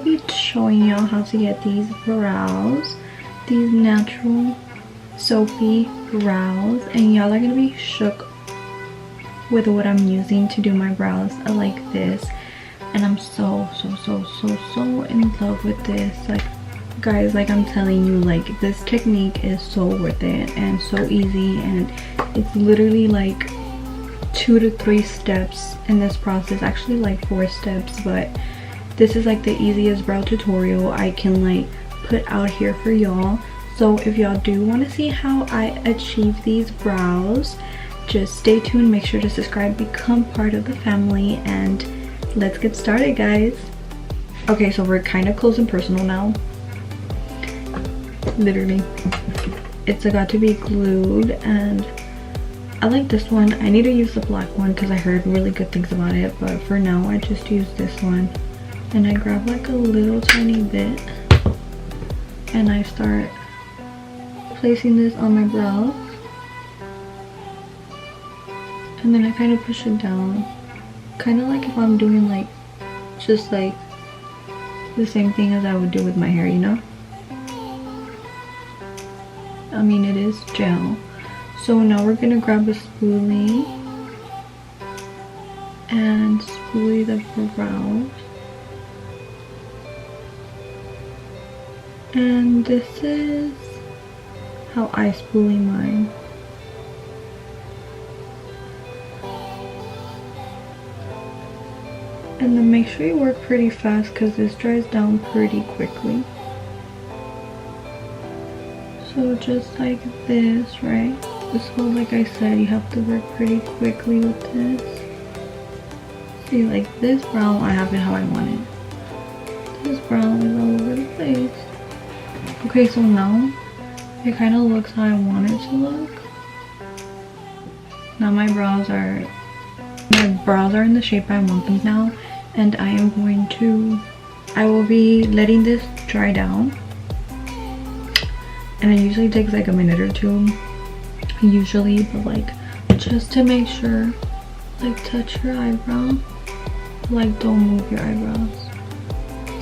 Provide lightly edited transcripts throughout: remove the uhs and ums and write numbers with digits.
will be showing y'all how to get these brows, these natural soapy brows, and y'all are gonna be shook with what I'm using to do my brows like this. And I'm so in love with this. Like, guys, like I'm telling you, like this technique is so worth it and so easy, and it's literally like 2 to 3 steps in this process, actually like 4 steps, but this is like the easiest brow tutorial I can like put out here for y'all. So if y'all do want to see how I achieve these brows, just stay tuned, make sure to subscribe, become part of the family, and let's get started, guys. Okay, so we're kind of close and personal now. Literally, it's got to be glued, and I like this one. I need to use the black one because I heard really good things about it, but for now I just use this one. And I grab like a little tiny bit and I start placing this on my brows, and then I kind of push it down, kind of like if I'm doing like just like the same thing as I would do with my hair, you know? I mean, it is gel. So now we're gonna grab a spoolie and spoolie the brows. And this is how I spoolie mine. And then make sure you work pretty fast because this dries down pretty quickly. So just like this, right? So like I said, you have to work pretty quickly with this. See, like this brow, I have it how I want it. This brow is all over the place. Okay, so now it kind of looks how I want it to look. Now my brows are in the shape I want them now, and I will be letting this dry down. And it usually takes like a minute or 2 usually, but like just to make sure, like touch your eyebrow, like don't move your eyebrows.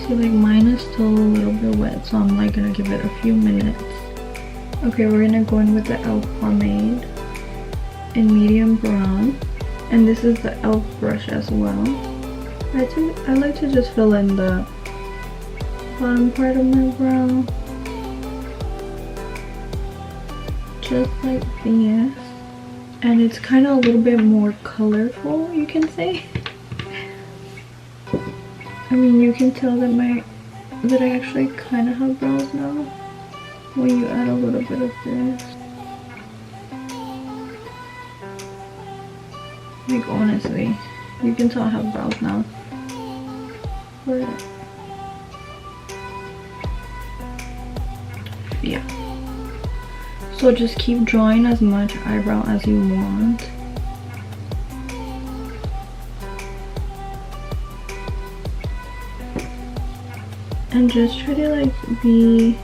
See, like mine is still a little bit wet, so I'm like gonna give it a few minutes. Okay, we're gonna go in with the e.l.f. pomade in medium brown, and this is the e.l.f. brush as well. I like to just fill in the bottom part of my brow, just like this, and it's kind of a little bit more colorful, you can say. I mean, you can tell that I actually kind of have brows now when you add a little bit of this. Like honestly, you can tell I have brows now. But yeah. So just keep drawing as much eyebrow as you want. And just try to like be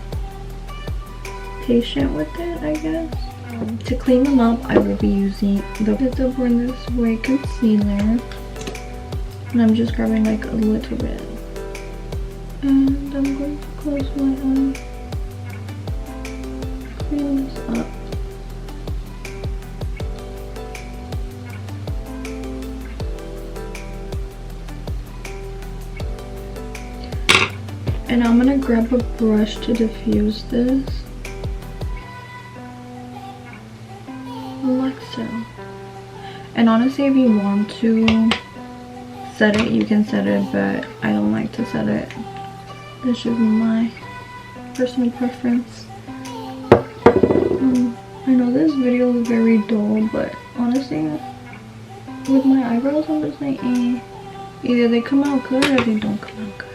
patient with it, I guess. To clean them up, I will be using the Born This Way concealer. And I'm just grabbing like a little bit. And I'm going to close my eye. Clean this up. And I'm gonna grab a brush to diffuse this. Like so. And honestly, if you want to set it, you can set it, but I don't like to set it. This is my personal preference. I know this video is very dull, but honestly, with my eyebrows, I'm just like, either they come out good or they don't come out good.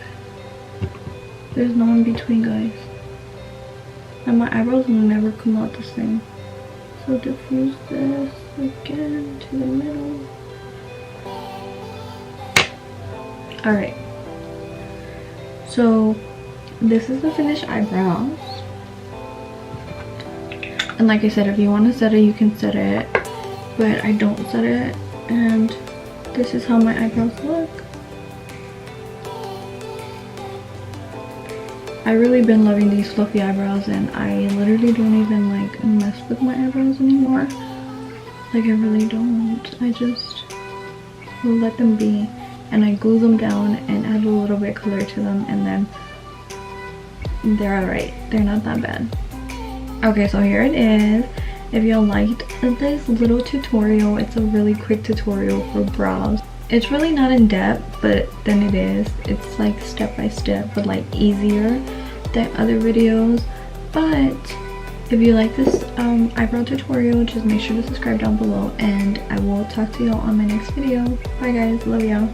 There's no in between, guys. And my eyebrows will never come out the same. So diffuse this again to the middle. Alright. So this is the finished eyebrows. And like I said, if you want to set it, you can set it. But I don't set it. And this is how my eyebrows look. I really been loving these fluffy eyebrows, and I literally don't even like mess with my eyebrows anymore. Like, I really don't. I just let them be, and I glue them down and add a little bit color to them, and then they're alright. They're not that bad. Okay, so here it is. If y'all liked this little tutorial, it's a really quick tutorial for brows. It's really not in depth, but then it is. It's like step by step, but like easier than other videos. But if you like this eyebrow tutorial, just make sure to subscribe down below, and I will talk to y'all on my next video. Bye guys, love y'all.